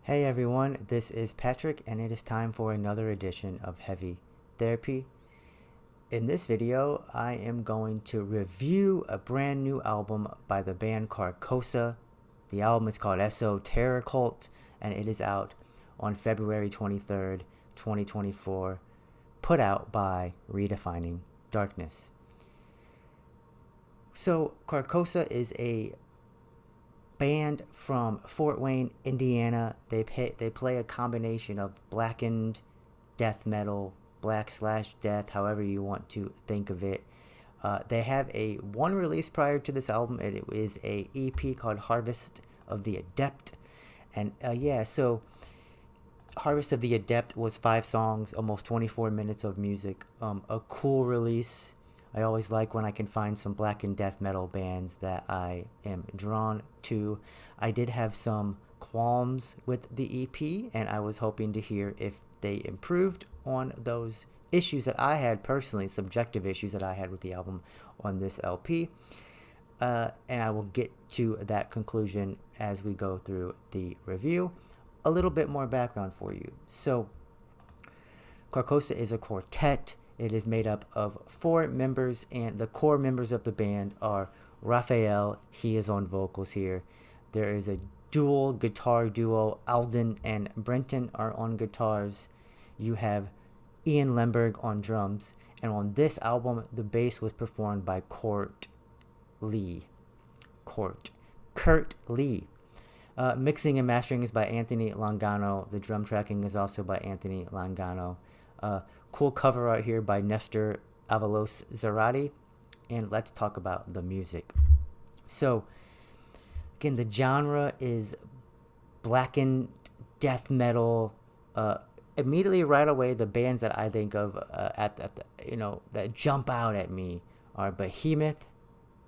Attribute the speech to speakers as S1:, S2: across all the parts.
S1: Hey everyone, this is Patrick, and it is time for another edition of Heavy Therapy. In this video, I am going to review a brand new album by the band Karkosa. The album is called Esoterrorcult, and it is out on February 23rd, 2024, put out by Redefining Darkness. So, Karkosa is a band from Fort Wayne, Indiana. They play a combination of blackened death metal, black/death, however you want to think of it. They have one release prior to this album. It is a EP called Harvest of the Adept, and so Harvest of the Adept was 5 songs, almost 24 minutes of music. A cool release. I always like when I can find some black and death metal bands that I am drawn to. I did have some qualms with the EP, and I was hoping to hear if they improved on those issues that I had personally, subjective issues that I had with the album on this LP. And I will get to that conclusion as we go through the review. A little bit more background for you. So, Karkosa is a quartet. It is made up of 4 members, and the core members of the band are Raphael. He is on vocals here. There is a guitar duo. Alden and Brenton are on guitars. You have Ian Lemberg on drums. And on this album, the bass was performed by Kurt Lee. Mixing and mastering is by Anthony Longano. The drum tracking is also by Anthony Longano. Cool cover art here by Nestor Avalos Zarate. And let's talk about the music. So, again, the genre is blackened death metal. Immediately right away, the bands that I think of that jump out at me are Behemoth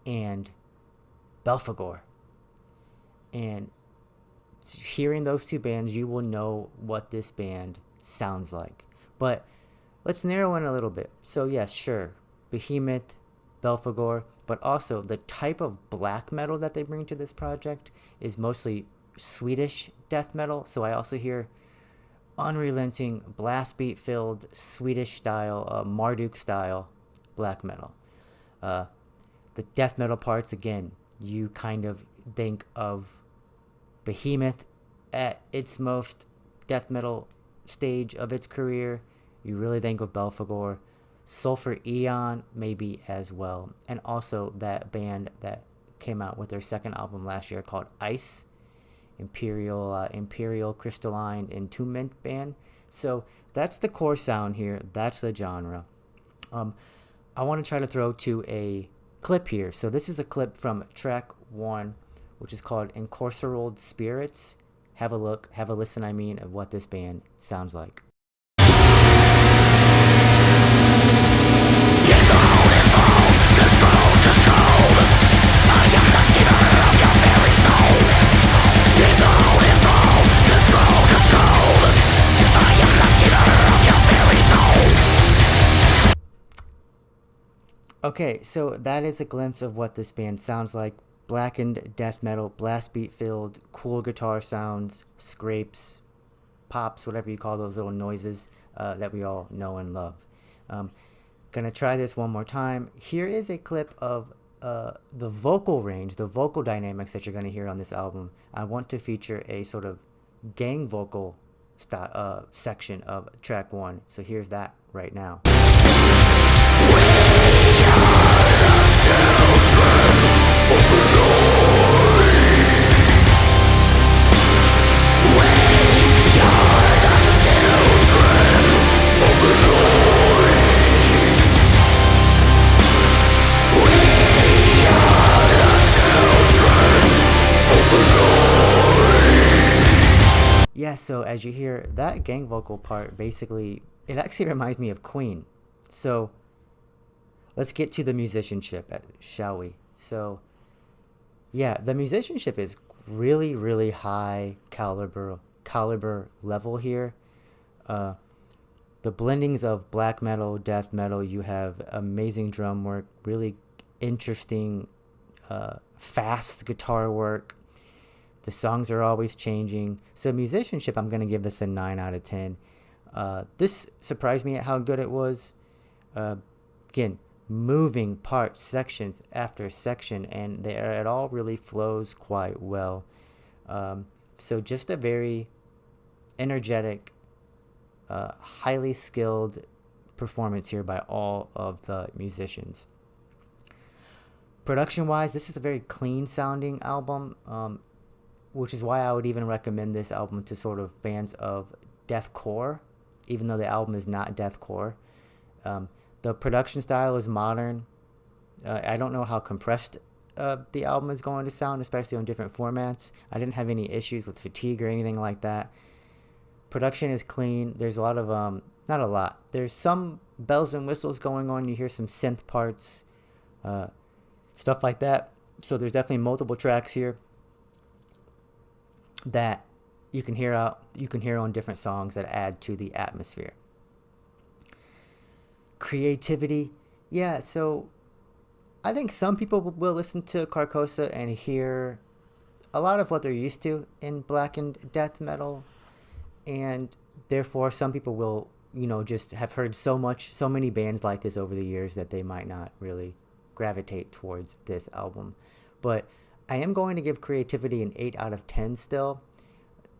S1: and Belphegor. And hearing those 2 bands, you will know what this band sounds like. But let's narrow in a little bit. So yes, sure, Behemoth, Belphegor, but also the type of black metal that they bring to this project is mostly Swedish death metal. So I also hear unrelenting, blast beat filled Swedish style, Marduk style black metal. The death metal parts, again, you kind of think of Behemoth at its most death metal stage of its career. You really think of Belphegor. Sulfur Eon maybe as well. And also that band that came out with their second album last year called Ice, Imperial Crystalline Entombment band. So that's the core sound here. That's the genre. I want to try to throw to a clip here. So this is a clip from track 1, which is called Encarcerated Spirits. Have a look, have a listen, of what this band sounds like. Okay, so that is a glimpse of what this band sounds like. Blackened death metal, blast beat filled, cool guitar sounds, scrapes, pops, whatever you call those little noises that we all know and love. Gonna try this one more time. Here is a clip of the vocal range, the vocal dynamics that you're gonna hear on this album. I want to feature a sort of gang vocal section of track 1. So here's that right now. Yeah, so as you hear, that gang vocal part, basically, it actually reminds me of Queen. So let's get to the musicianship, shall we? So, yeah, the musicianship is really, really high caliber level here. The blendings of black metal, death metal, you have amazing drum work, really interesting, fast guitar work. The songs are always changing. So musicianship, I'm going to give this a 9 out of 10. This surprised me at how good it was. Again, moving parts, sections after section, and it all really flows quite well. So just a very energetic, highly skilled performance here by all of the musicians. Production wise, this is a very clean sounding album, which is why I would even recommend this album to sort of fans of deathcore, even though the album is not deathcore. The production style is modern. I don't know how compressed the album is going to sound, especially on different formats. I didn't have any issues with fatigue or anything like that. Production is clean. There's a lot of, not a lot. There's some bells and whistles going on. You hear some synth parts, stuff like that. So there's definitely multiple tracks here that you can hear on different songs that add to the atmosphere. Creativity, yeah. So I think some people will listen to Karkosa and hear a lot of what they're used to in blackened death metal, and therefore some people will, just have heard so many bands like this over the years that they might not really gravitate towards this album. But I am going to give Creativity an 8 out of 10 still,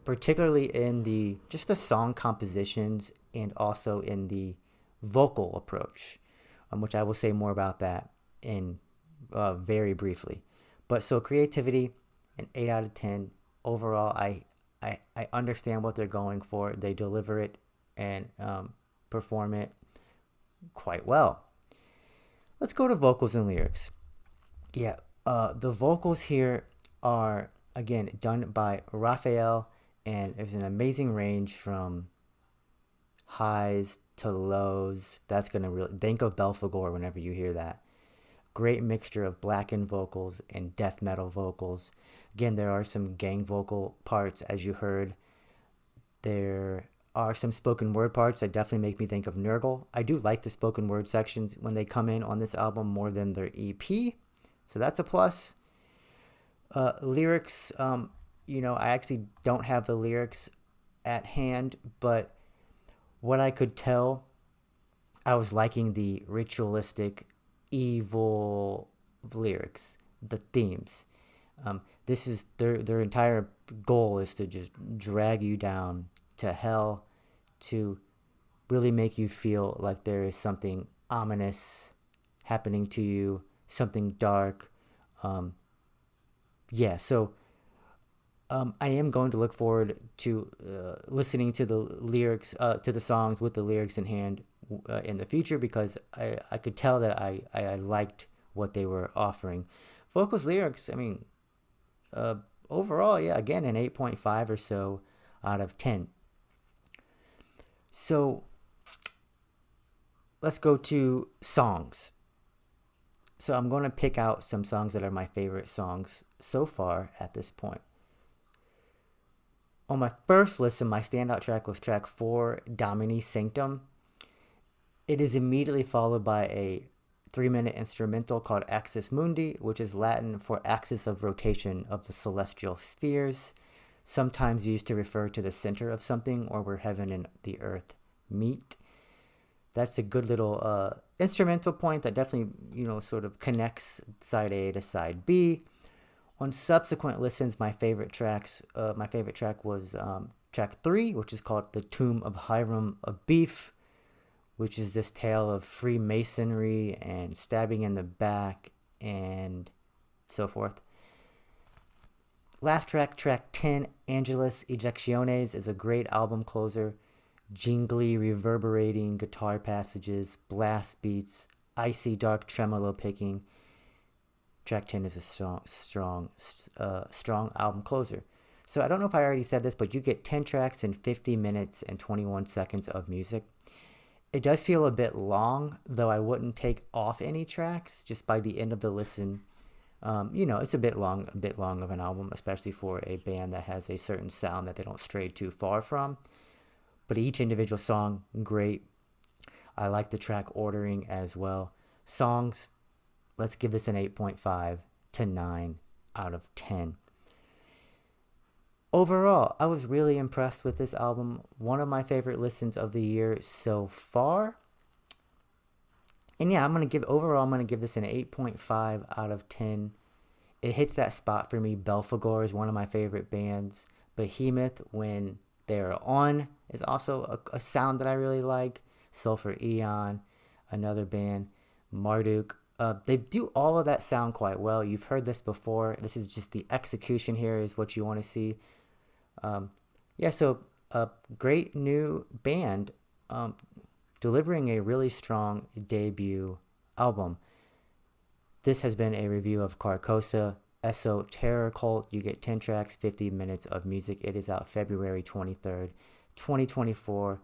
S1: particularly in the song compositions and also in the vocal approach, which I will say more about that in very briefly. But so Creativity, an 8 out of 10. Overall, I understand what they're going for. They deliver it and perform it quite well. Let's go to vocals and lyrics. Yeah, the vocals here are, again, done by Raphael, and there's an amazing range from highs to lows. That's going to really think of Belphegor whenever you hear that. Great mixture of blackened vocals and death metal vocals. Again, there are some gang vocal parts, as you heard. There are some spoken word parts that definitely make me think of Nurgle. I do like the spoken word sections when they come in on this album more than their EP, so that's a plus. Lyrics, I actually don't have the lyrics at hand, but what I could tell, I was liking the ritualistic, evil lyrics, the themes. This is their entire goal is to just drag you down to hell, to really make you feel like there is something ominous happening to you, something dark. So I am going to look forward to listening to the lyrics, to the songs with the lyrics in hand in the future, because I could tell that I liked what they were offering. Vocals, lyrics, overall, yeah, again, an 8.5 or so out of 10. So let's go to songs. So I'm going to pick out some songs that are my favorite songs so far at this point. On my first listen, my standout track was track 4, Domini Sanctum. It is immediately followed by a 3-minute instrumental called Axis Mundi, which is Latin for axis of rotation of the celestial spheres, sometimes used to refer to the center of something or where heaven and the earth meet. That's a good little instrumental point that definitely, sort of connects side A to side B. On subsequent listens, my favorite track was track 3, which is called The Tomb of Hiram of Beef, which is this tale of Freemasonry and stabbing in the back and so forth. Last track, track 10, Angelus Ejectiones, is a great album closer. Jingly, reverberating guitar passages, blast beats, icy dark tremolo picking. Track 10 is a strong album closer. So I don't know if I already said this, but you get 10 tracks in 50 minutes and 21 seconds of music. It does feel a bit long, though I wouldn't take off any tracks just by the end of the listen. It's a bit long of an album, especially for a band that has a certain sound that they don't stray too far from. But each individual song, great. I like the track ordering as well. Songs, let's give this an 8.5 to 9 out of 10. Overall, I was really impressed with this album. One of my favorite listens of the year so far. And yeah, I'm gonna give this an 8.5 out of 10. It hits that spot for me. Belphegor is one of my favorite bands. Behemoth, when they're on, is also a sound that I really like. Sulfur Eon, another band. Marduk. They do all of that sound quite well. You've heard this before. This is just the execution here is what you want to see. Um, yeah, so a great new band um, delivering a really strong debut album. This has been a review of Karkosa, Esoterrorcult. You get 10 tracks, 50 minutes of music. It is out February 23rd, 2024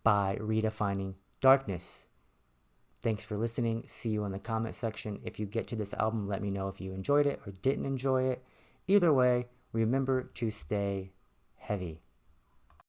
S1: by Redefining Darkness. Thanks for listening. See you in the comment section. If you get to this album, let me know if you enjoyed it or didn't enjoy it. Either way, remember to stay heavy.